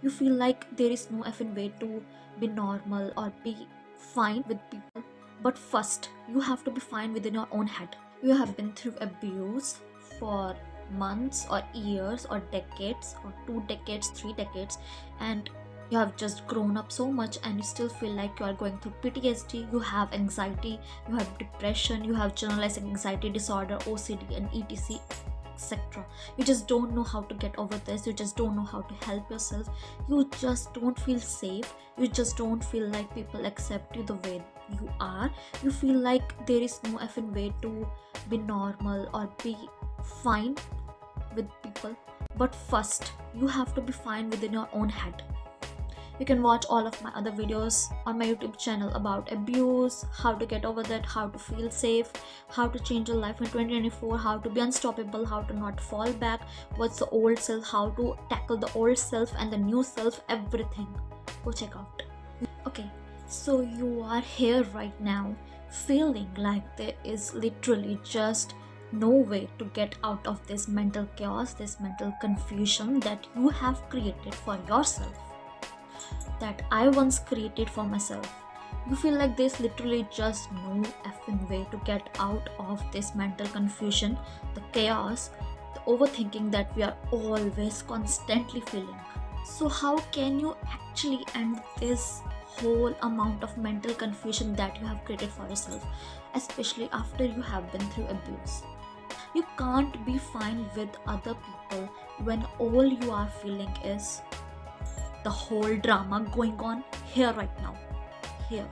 You feel like there is no effing way to be normal or be fine with people. But first, you have to be fine within your own head. You have been through abuse for months or years or decades or 2 decades, 3 decades, and you have just grown up so much and you still feel like you are going through PTSD, you have anxiety, you have depression, you have generalized anxiety disorder, OCD, and etc. etc. You just don't know how to get over this, you just don't know how to help yourself, you just don't feel safe, you just don't feel like people accept you the way you are, you feel like there is no effing way to be normal or be fine with people. But first, you have to be fine within your own head. You can watch all of my other videos on my YouTube channel about abuse, how to get over that, how to feel safe, how to change your life in 2024, how to be unstoppable, how to not fall back, what's the old self, how to tackle the old self and the new self, everything. Go check out. Okay, so you are here right now feeling like there is literally just no way to get out of this mental chaos, this mental confusion that you have created for yourself, that I once created for myself. You feel like there's literally just no effing way to get out of this mental confusion, the chaos, the overthinking that we are always constantly feeling. So how can you actually end this whole amount of mental confusion that you have created for yourself, especially after you have been through abuse? You can't be fine with other people when all you are feeling is the whole drama going on here right now. Here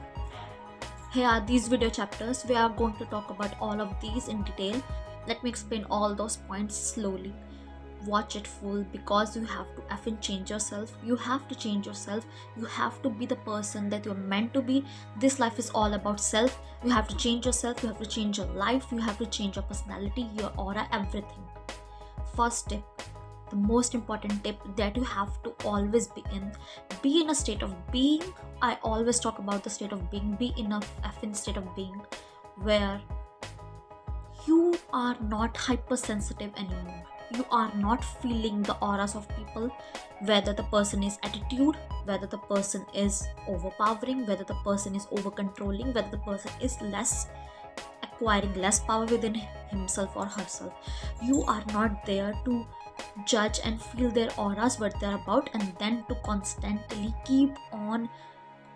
are these video chapters. We are going to talk about all of these in detail. Let me explain all those points slowly. Watch it full because you have to effing change yourself. You have to change yourself. You have to be the person that you're meant to be. This life is all about self. You have to change yourself. You have to change your life. You have to change your personality, your aura, everything. First tip, the most important tip that you have to always be in a state of being. I always talk about the state of being. Be in a effing state of being where you are not hypersensitive anymore. You are not feeling the auras of people, whether the person is attitude, whether the person is overpowering, whether the person is over controlling, whether the person is acquiring less power within himself or herself. You are not there to judge and feel their auras, what they're about, and then to constantly keep on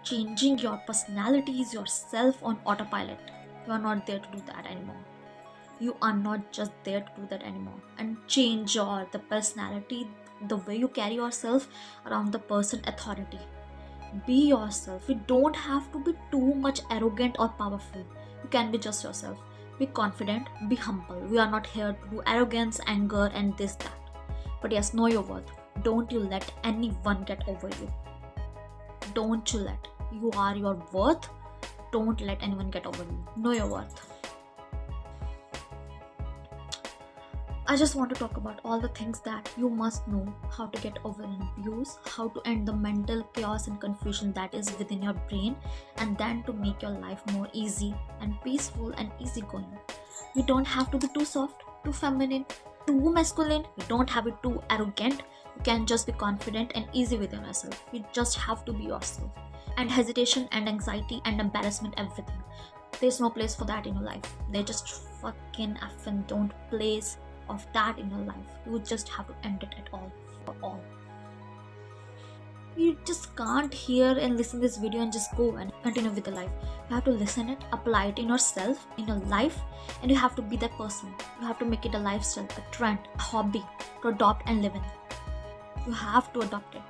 changing your personalities, yourself on autopilot. You are not there to do that anymore. You are not just there to do that anymore and change the personality, the way you carry yourself around the person authority. Be yourself. You don't have to be too much arrogant or powerful. You can be just yourself. Be confident, be humble. We are not here to do arrogance, anger, and this, that. But yes, know your worth. Don't you let anyone get over you. Don't you let. You are your worth. Don't let anyone get over you. Know your worth. I just want to talk about all the things that you must know: how to get over an abuse, how to end the mental chaos and confusion that is within your brain, and then to make your life more easy and peaceful and easygoing. You don't have to be too soft, too feminine, too masculine. You don't have to be too arrogant. You can just be confident and easy within yourself. You just have to be yourself. And hesitation and anxiety and embarrassment, everything, there's no place for that in your life. They just fucking effing don't place of that in your life. You just have to end it at all, for all. You just can't hear and listen this video and just go and continue with the life. You have to listen it, apply it in yourself, in your life, and you have to be that person. You have to make it a lifestyle, a trend, a hobby to adopt and live in. You have to adopt it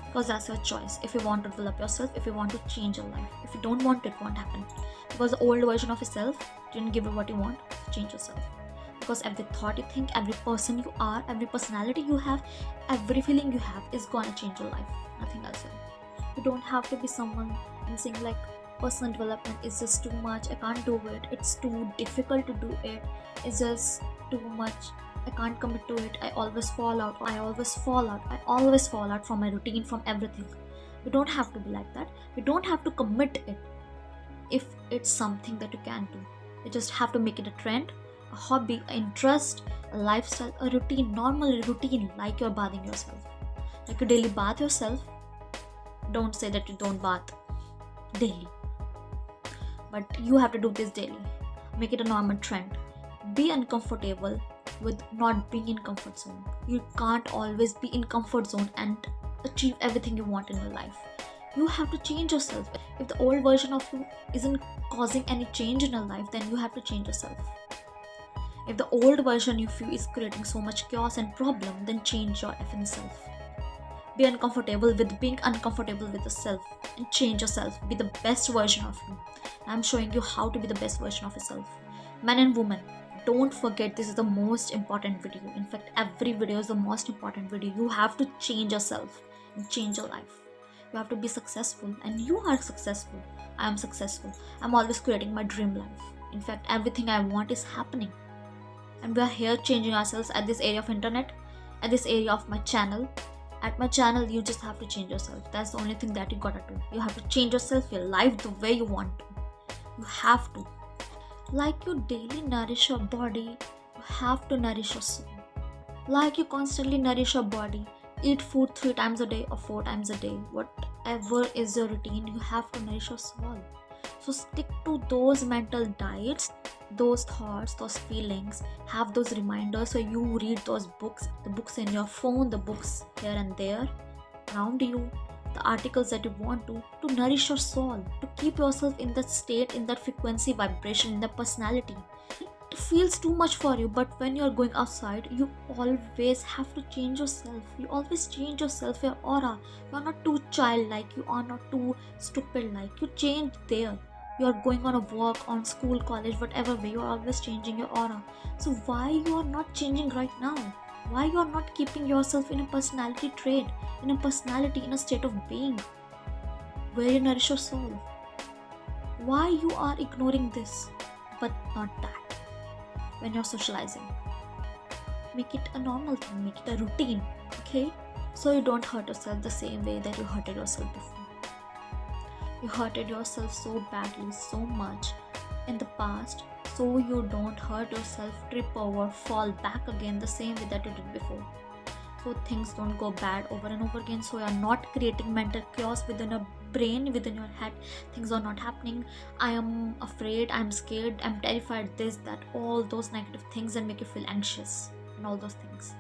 because that's your choice. If you want to develop yourself, if you want to change your life, if you don't want it, won't happen, because the old version of yourself didn't give you what you want. Change yourself. Because every thought you think, every person you are, every personality you have, every feeling you have is gonna change your life. Nothing else will. You don't have to be someone and saying like personal development is just too much, I can't do it, it's too difficult to do it, it's just too much, I can't commit to it, I always fall out from my routine, from everything. You don't have to be like that. You don't have to commit it if it's something that you can do. You just have to make it a trend, a hobby, an interest, a lifestyle, a routine, normal routine, like you're bathing yourself. Like you daily bath yourself. Don't say that you don't bath daily, but you have to do this daily. Make it a normal trend. Be uncomfortable with not being in comfort zone. You can't always be in comfort zone and achieve everything you want in your life. You have to change yourself. If the old version of you isn't causing any change in your life, then you have to change yourself. If the old version of you is creating so much chaos and problem, then change your effing self. Be uncomfortable with being uncomfortable with yourself and change yourself. Be the best version of you. I'm showing you how to be the best version of yourself. Men and women, don't forget, this is the most important video. In fact, every video is the most important video. You have to change yourself and change your life. You have to be successful, and you are successful. I am successful. I'm always creating my dream life. In fact, everything I want is happening. And we are here changing ourselves at this area of internet, at this area of my channel. At my channel, you just have to change yourself. That's the only thing that you gotta do. You have to change yourself, your life the way you want to. You have to. Like you daily nourish your body, you have to nourish your soul. Like you constantly nourish your body, eat food 3 times a day or 4 times a day. Whatever is your routine, you have to nourish your soul. So stick to those mental diets, those thoughts, those feelings. Have those reminders, so you read those books, the books in your phone, the books here and there around you, the articles that you want to nourish your soul, to keep yourself in that state, in that frequency, vibration, in that personality. It feels too much for you, but when you're going outside, you always have to change yourself. You always change yourself, your aura. You're not too childlike, you are not too stupid like. You change there. You're going on a walk, on school, college, whatever way, you're always changing your aura. So why you are not changing right now? Why you are not keeping yourself in a personality trait, in a personality, in a state of being where you nourish your soul? Why you are ignoring this but not that? When you're socializing, make it a normal thing, make it a routine, okay? So you don't hurt yourself the same way that you hurted yourself before. You hurted yourself so badly, so much in the past, so you don't hurt yourself, trip over, fall back again the same way that you did before. So things don't go bad over and over again, so you're not creating mental chaos within your brain, within your head. Things are not happening. I am afraid, I'm scared, I'm terrified, this, that, all those negative things that make you feel anxious and all those things.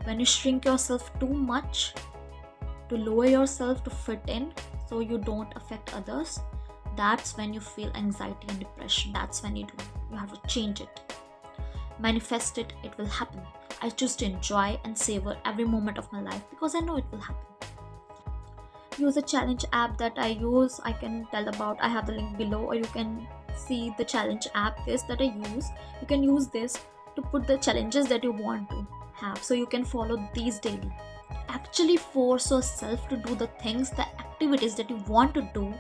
When you shrink yourself too much to lower yourself to fit in, so you don't affect others, that's when you feel anxiety and depression. That's when you have to change it. Manifest it, it will happen. I choose to enjoy and savor every moment of my life because I know it will happen. Use a challenge app that I use. I can tell about, I have the link below, or you can see the challenge app this that I use. You can use this to put the challenges that you want to have, so you can follow these daily. Actually force yourself to do the things, the activities that you want to do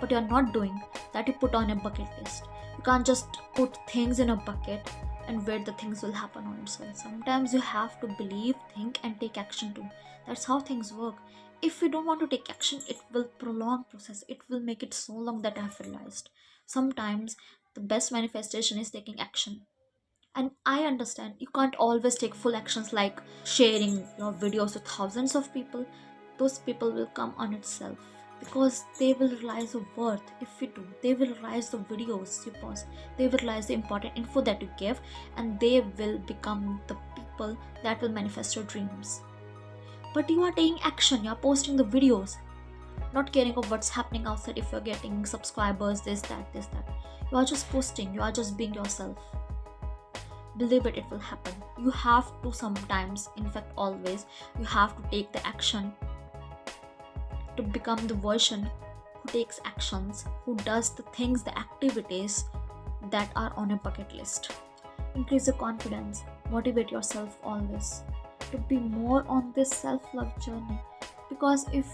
but you're not doing, that you put on your bucket list. You can't just put things in a bucket and wait the things will happen on its own. Sometimes you have to believe, think and take action too. That's how things work. If you don't want to take action, it will prolong process. It will make it so long that I have realized. Sometimes the best manifestation is taking action. And I understand you can't always take full actions like sharing your videos with thousands of people. Those people will come on itself because they will realize the worth if you do. They will realize the videos you post. They will realize the important info that you give, and they will become the people that will manifest your dreams. But you are taking action, you are posting the videos, not caring of what's happening outside, if you're getting subscribers, this, that. You are just posting, you are just being yourself. Believe it, it will happen. You have to sometimes, in fact always, you have to take the action to become the version who takes actions, who does the things, the activities that are on a bucket list. Increase your confidence, motivate yourself always to be more on this self-love journey. Because if,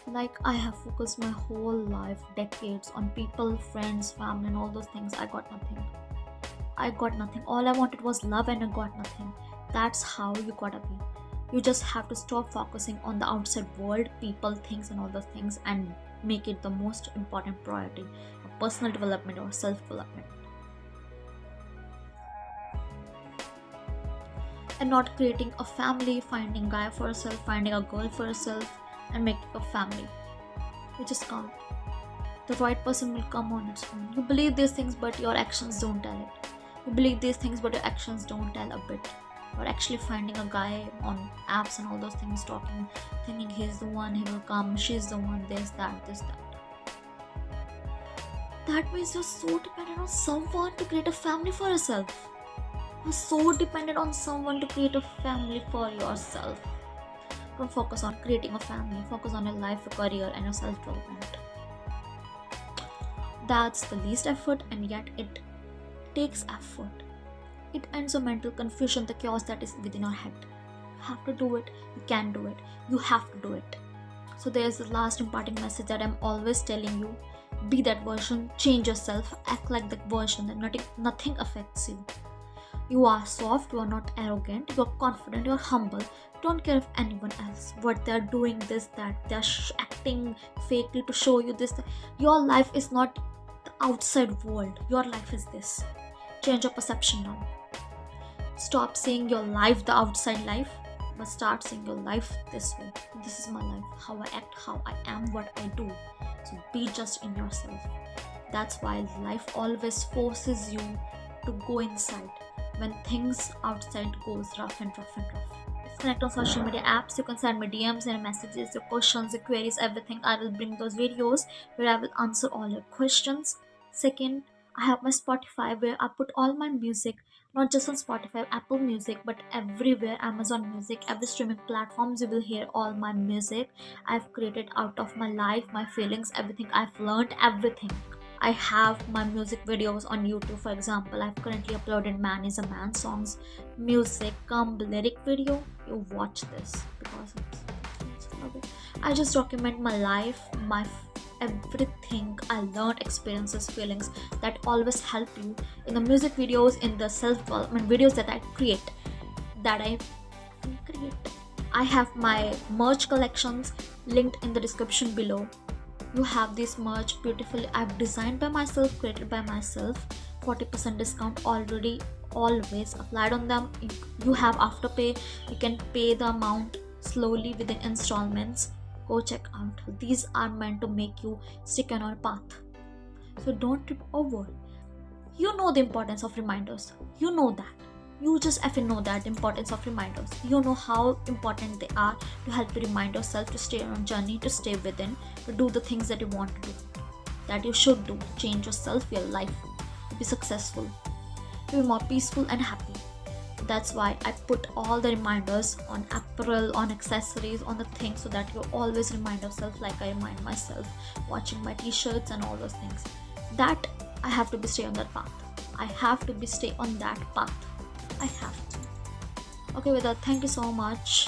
like, I have focused my whole life, decades, on people, friends, family and all those things, I got nothing. All I wanted was love and I got nothing. That's how you gotta be. You just have to stop focusing on the outside world, people, things and all those things, and make it the most important priority of personal development or self-development. and not creating a family, finding a guy for yourself, finding a girl for yourself, and making a family. You just can't. The right person will come on its own. You believe these things, but your actions don't tell it. You believe these things, but your actions don't tell a bit. You're actually finding a guy on apps and all those things, talking, thinking he's the one, he will come, she's the one, this, that. That means you're so dependent on someone to create a family for yourself. You're so dependent on someone to create a family for yourself. Don't focus on creating a family. Focus on your life, your career, and your self-development. That's the least effort, and yet it takes effort. It ends your mental confusion, the chaos that is within your head. You have to do it. You can do it. You have to do it. So there's the last imparting message that I'm always telling you. Be that version. Change yourself. Act like that version. And nothing affects you. You are soft. You are not arrogant. You are confident. You are humble. Don't care if anyone else, what they're doing, this, that. They're acting fakely to show you this. Your life is not the outside world. Your life is this. Change your perception now. Stop seeing your life the outside life, but start seeing your life this way. This is my life. How I act, how I am, what I do. So be just in yourself. That's why life always forces you to go inside when things outside goes rough and rough and rough. Let's connect on social media apps. You can send me DMs and messages, your questions, your queries, everything. I will bring those videos where I will answer all your questions. Second, I have my Spotify where I put all my music, not just on Spotify, Apple Music, but everywhere, Amazon Music, every streaming platforms. You will hear all my music I've created out of my life, my feelings, everything I've learned, everything. I have my music videos on YouTube. For example, I've currently uploaded Man is a Man songs, music, lyric video. You watch this because I just document my life, my everything I learned, experiences, feelings that always help you in the music videos, in the self-development videos that I create. I have my merch collections linked in the description below. You have this merch beautifully I've designed by myself, created by myself. 40% discount already always applied on them. You have afterpay. You can pay the amount slowly within installments. Go check out. These are meant to make you stick on your path. So don't trip over. You know the importance of reminders. You know that. You just effing know that importance of reminders. You know how important they are to help you remind yourself to stay on a journey, to stay within, to do the things that you want to do, that you should do, change yourself, your life, to be successful, to be more peaceful and happy. That's why I put all the reminders on apparel, on accessories, on the things, so that you always remind yourself, like I remind myself watching my t-shirts and all those things. That I have to be stay on that path. I have to be stay on that path. I have to. Okay, with that, thank you so much.